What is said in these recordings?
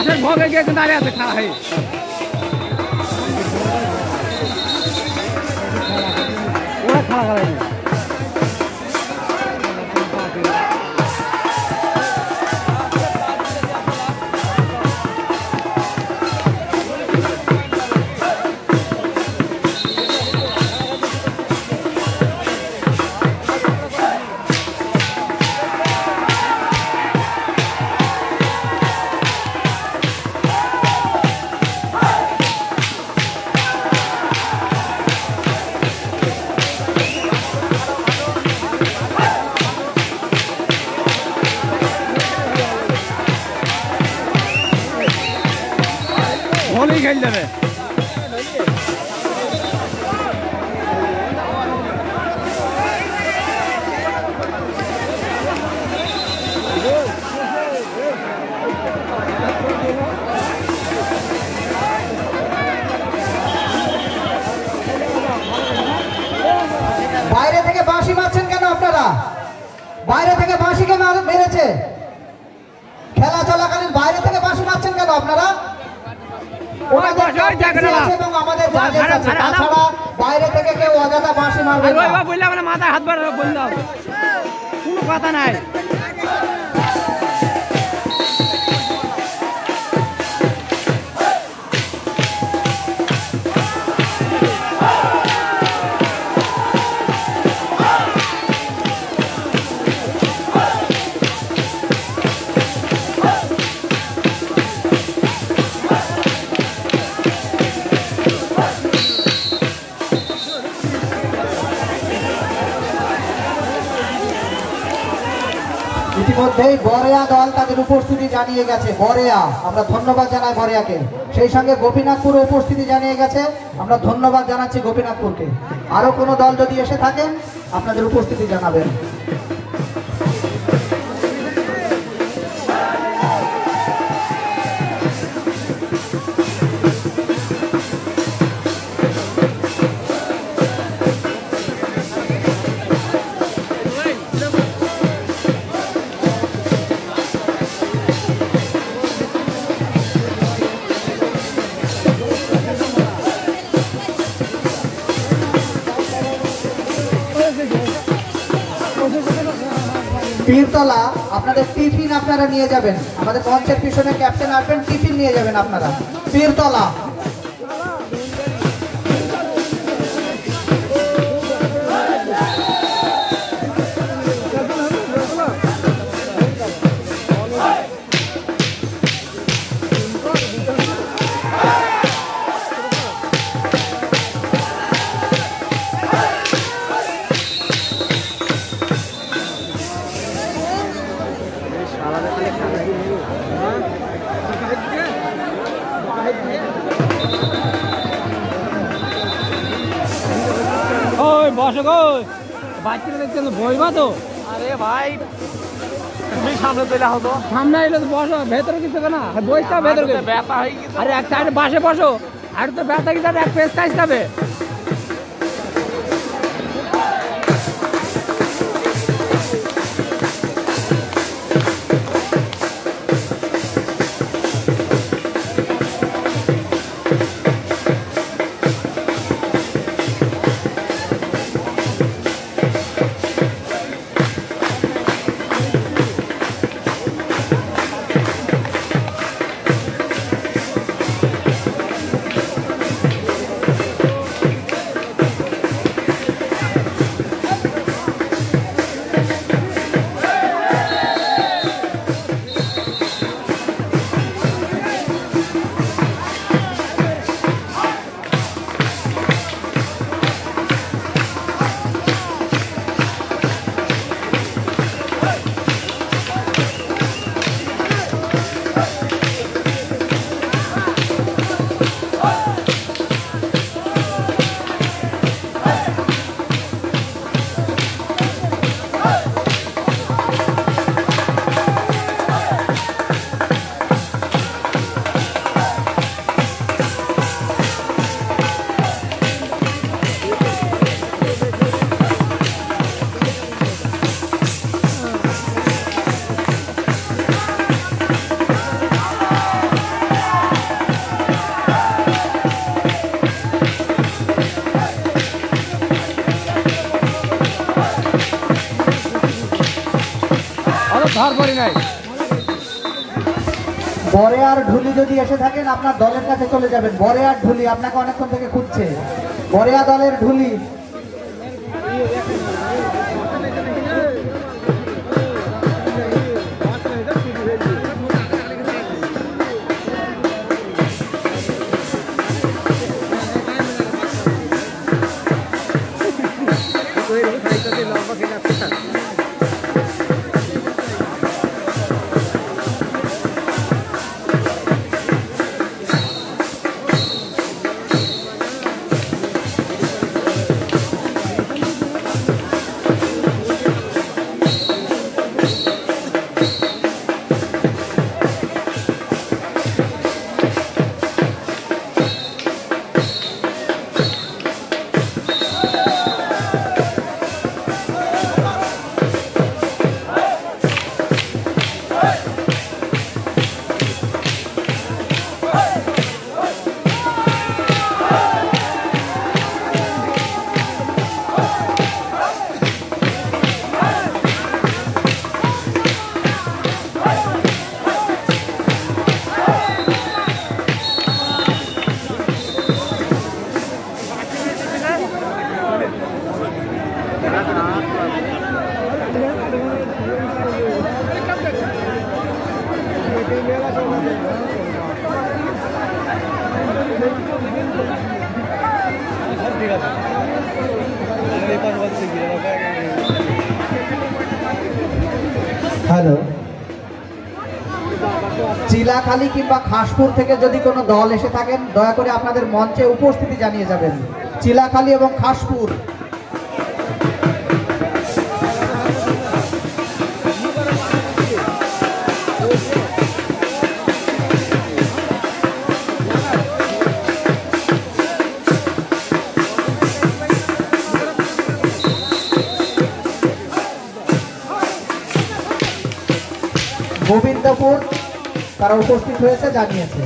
বাসের ভোগে গিয়ে দাঁড়িয়ে আছে খাওয়া হয় ওরা খাওয়া খাওয়াই होली खेल जाए বাইরে থেকে বাঁশি মারছেন কেন আপনারা? বাইরে থেকে বাঁশি কেন মেরেছে? খেলা চলাকালীন বাইরে থেকে বাঁশি মারছেন কেন আপনারা? বাইরে থেকে কেউ অযথা বাঁশি মারবে না। মাথায় হাত বাড়ানো বললাম কোনো কথা নাই। ইতিমধ্যেই বরেয়া দল তাদের উপস্থিতি জানিয়ে গেছে। বরেয়া, আমরা ধন্যবাদ জানাই বরেয়াকে। সেই সঙ্গে গোপীনাথপুর উপস্থিতি জানিয়ে গেছে, আমরা ধন্যবাদ জানাচ্ছি গোপীনাথপুরকে। আরো কোনো দল যদি এসে থাকেন আপনাদের উপস্থিতি জানাবেন। পীরতলা আপনাদের টিফিন আপনারা নিয়ে যাবেন। আমাদের মঞ্চের পিছনে ক্যাপ্টেন আসবেন, টিফিন নিয়ে যাবেন আপনারা। পীরতলা বসো গো, বাচ্চারা দেখছেন বইবা তো। আরে ভাই তুমি সামনে চলে হতো, সামনে এলে তো বসো, ভেতরে কিছু না বইটা ভেতরে ব্যথা হয়ে গেছে। আরে এক সাইডে বাসে বসো, আর তো ব্যথা কি এক পেজ কাজ যাবে। ধরপড়ি নাই। বরে আর ঢুলি যদি এসে থাকেন আপনার দলের কাছে চলে যাবেন। বরে আর ঢুলি আপনাকে অনেকক্ষণ থেকে খুঁজছে। বরেয়া দলের ঢুলি। হ্যালো, চিলাখালী কিংবা খাসপুর থেকে যদি কোনো দল এসে থাকেন দয়া করে আপনাদের মঞ্চে উপস্থিতি জানিয়ে যাবেন। চিলাখালী এবং খাসপুর। গোবিন্দপুর তারা উপস্থিত হয়েছে জানিয়েছে।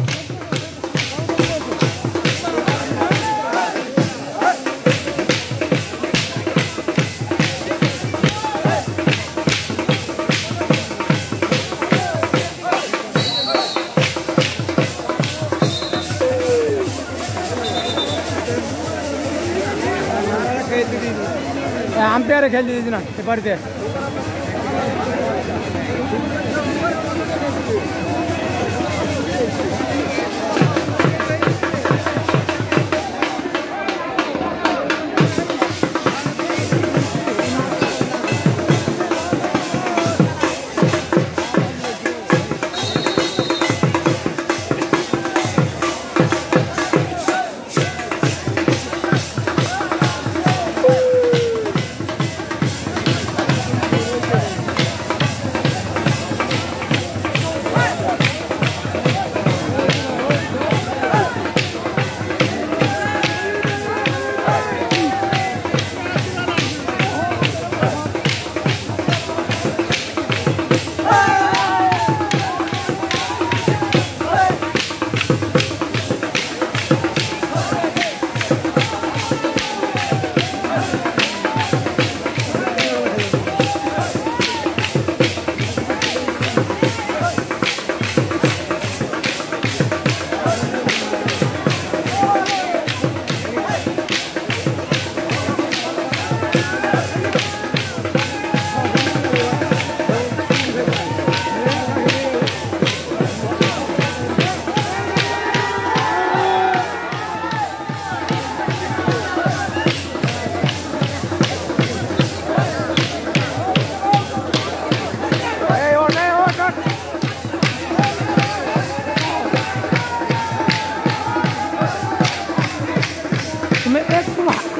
আম্পায়ারে খেলতে দিয়েছি না বাড়িতে।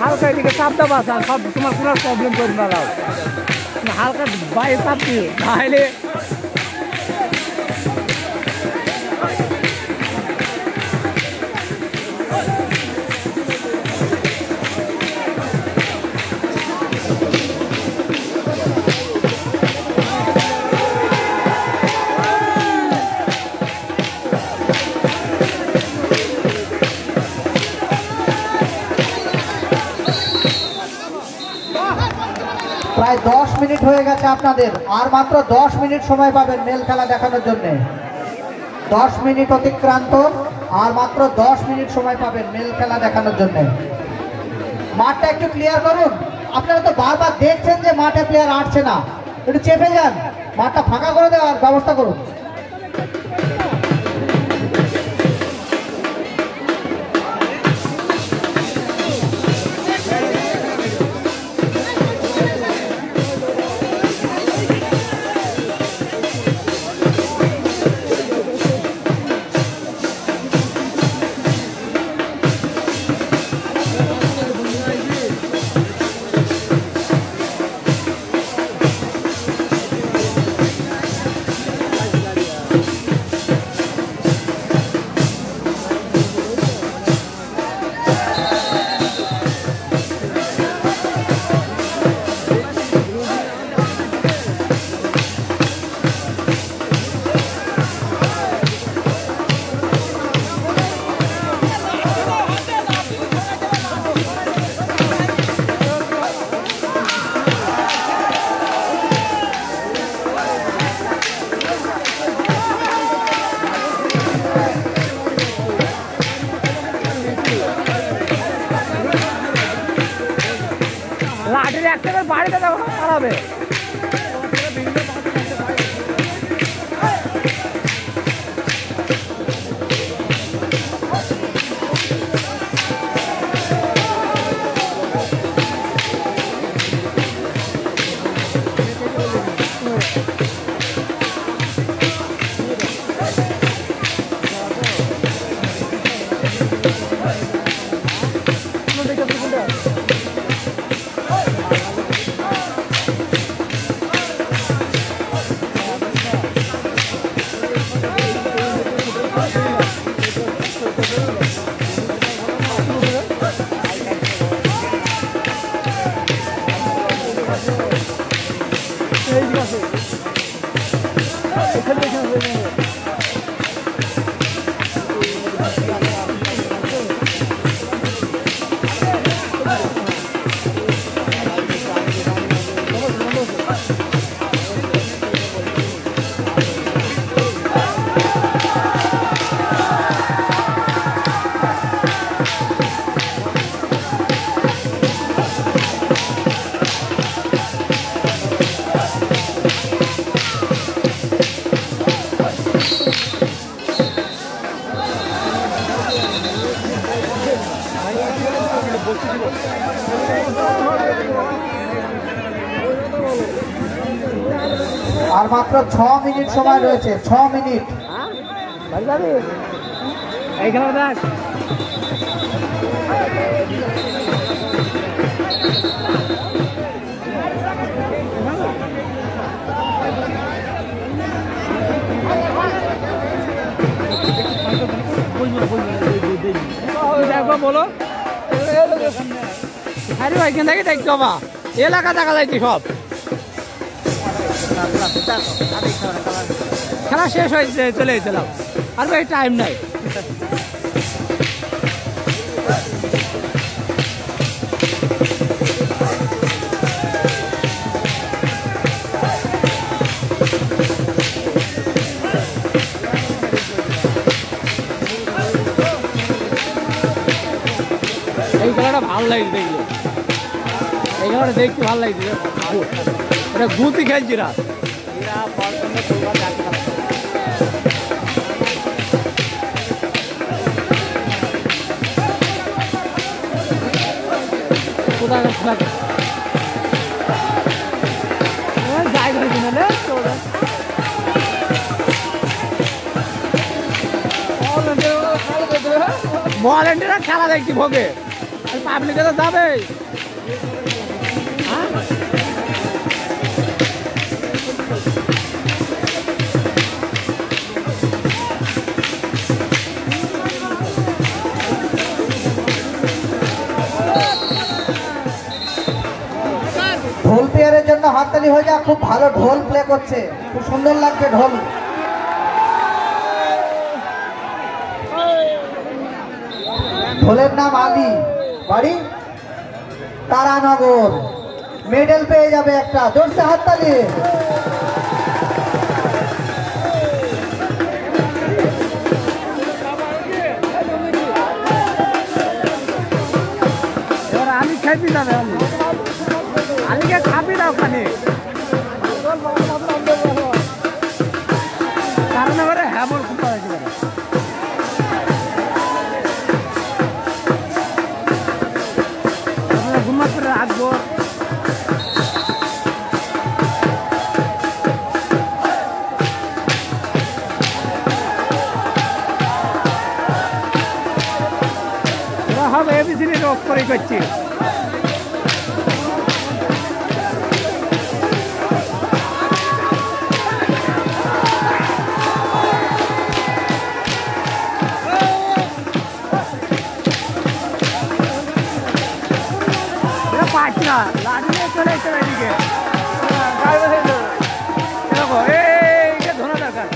হালকা এদিকে চাপ দাও বাস, আর সব তোমার কোনো প্রবলেম করবে না। দাও হালকা বাইরে চাপ দিও, নাহলে প্রায় 10 মিনিট হয়ে গেছে আপনাদের, আর মাত্র 10 মিনিট সময় পাবেন মেল খেলা দেখানোর জন্য। 10 মিনিট অতিক্রান্ত, আর মাত্র 10 মিনিট সময় পাবেন মেল খেলা দেখানোর জন্য। মাঠটা একটু ক্লিয়ার করুন। আপনারা তো বারবার দেখছেন যে মাঠে প্লেয়ার আসছে না, একটু চেপে যান, মাঠটা ফাঁকা করে দেওয়ার ব্যবস্থা করুন। লাঠির একটা বাড়িতে যখন পারাবে আর মাত্র 6 মিনিট সময় রয়েছে, 6 মিনিট। এইখানে দেখ বলো আরে ভাই কেন দেখে দেখতে বাবা এলাকা দেখা যাইছি সব খেলা শেষ হয়েছে চলে গেছিলাম আর ভাই টাইম নাই এই খেলাটা ভালো লাগছে দেখলে এই খেলাটা দেখতে ভালো লাগছে এটা গুতি খেলছি না কোথায় যাই ভলেন্টিয়াররা খেলা দেখছি ভোগে পাবলিকে তো যাবে ঢোল প্লেয়ারের জন্য হাততালি হয়ে যাক, খুব ভালো ঢোল প্লে করছে, খুব সুন্দর লাগছে ঢোল। ঢোলের নাম আলী, বাড়ি তারানগর। মেডেল পেয়ে যাবে একটা। জোরসে হাততালি। এবার আলি খাইবি যাবে আলিকে খাবি দাও খানি কারণ এবারে হ্যাঁ বল খুব পারে ঘুমাতে রাখবো হবে এবিসিডি রক করে করছি পাচ্ছি না লাঠি নিয়ে চলে এসে এদিকে দেখো এইটা ধরা দরকার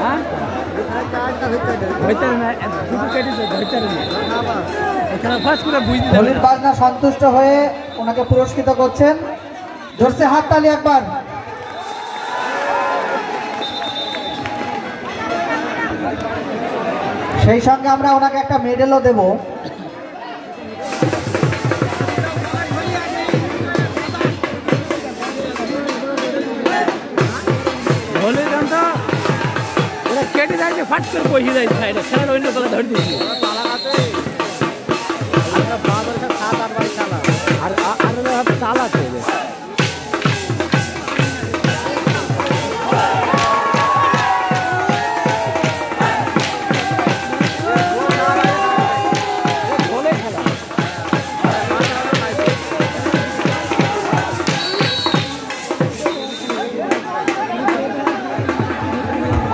হ্যাঁ ঢোলের বাজনা সন্তুষ্ট হয়ে ওনাকে পুরস্কৃত করছেন। জোরসে হাততালি একবার। সেই সঙ্গে আমরা ওনাকে একটা মেডেলও দেব। ঢোলের গানটা ওরা কেটে যায় ফাট করে বসে যায় সাইডে খেলার অন্য তলা ধরে দিয়েছি আর চাল আছে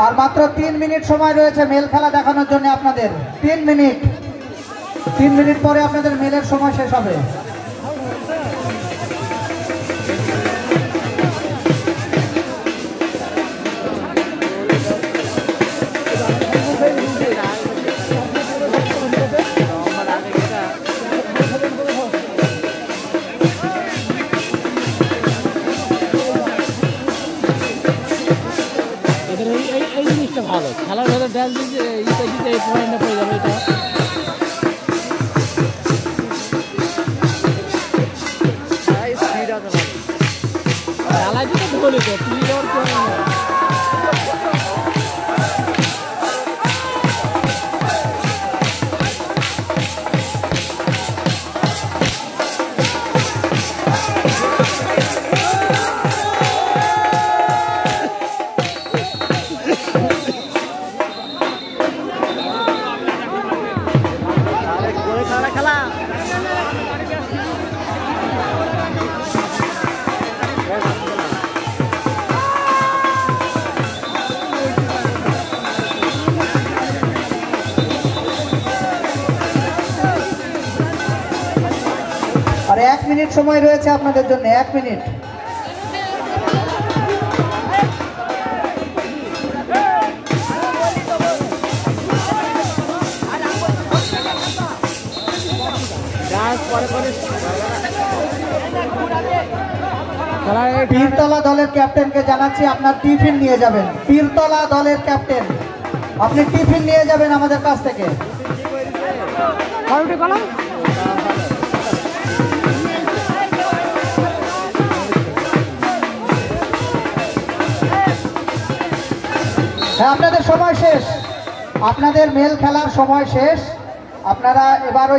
আর মাত্র 3 মিনিট সময় রয়েছে মেল খেলা দেখানোর জন্য আপনাদের। 3 মিনিট পরে আপনাদের মেলের সময় শেষ হবে। এই জিনিসটা ভালো খেলার ভেতরে ড্যান্স দিচ্ছে এই পয়েন্টটা পড়ে যাবে এটা খেলা যেটা বলে তো তুমি আর 1 মিনিট সময় রয়েছে আপনাদের জন্য। 1 মিনিট। পীরতলা দলের ক্যাপ্টেনকে জানাচ্ছি আপনার টিফিন নিয়ে যাবেন। পীরতলা দলের ক্যাপ্টেন আপনি টিফিন নিয়ে যাবেন আমাদের কাছ থেকে। হ্যাঁ, আপনাদের সময় শেষ। আপনাদের মেল খেলার সময় শেষ। আপনারা এবার